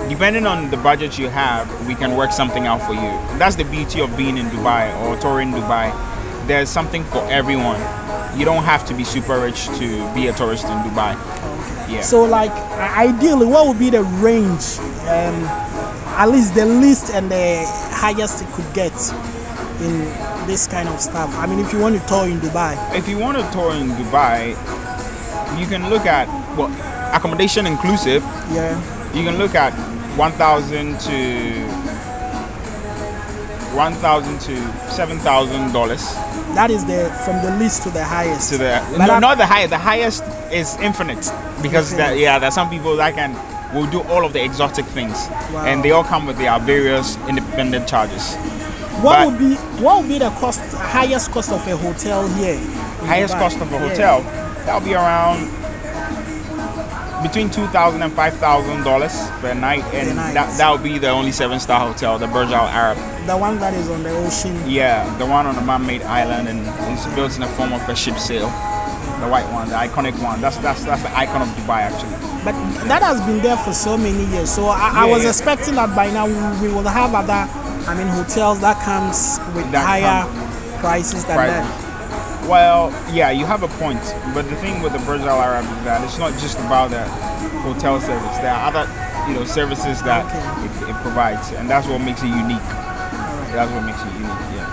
depending on the budget you have, we can work something out for you. That's the beauty of being in Dubai or touring Dubai. There's something for everyone. You don't have to be super rich to be a tourist in Dubai. Yeah. So like ideally, what would be the range, at least the least and the highest it could get in this kind of stuff? I mean, if you want to tour in Dubai. If you want to tour in Dubai, you can look at, well, accommodation inclusive. Yeah. You can look at $1,000 to $7,000. That is from the least to the highest. Not the highest. The highest is infinite because there's some people that will do all of the exotic things, and they all come with their various independent charges. What would be the highest cost of a hotel here? Highest cost of a hotel, that'll be around between $2,000 and $5,000 per night, and that will be the only 7-star hotel, the Burj Al Arab. The one that is on the ocean. Yeah, the one on a man-made island, and it's built in the form of a ship sail. The white one, the iconic one. That's the icon of Dubai, actually. But that has been there for so many years. So I was expecting that by now we will have other, hotels that comes with higher prices than that. Well, yeah, you have a point. But the thing with the Burj Al Arab is that it's not just about the hotel service. There are other, services that it provides, and that's what makes it unique. That's what makes it unique. Yeah.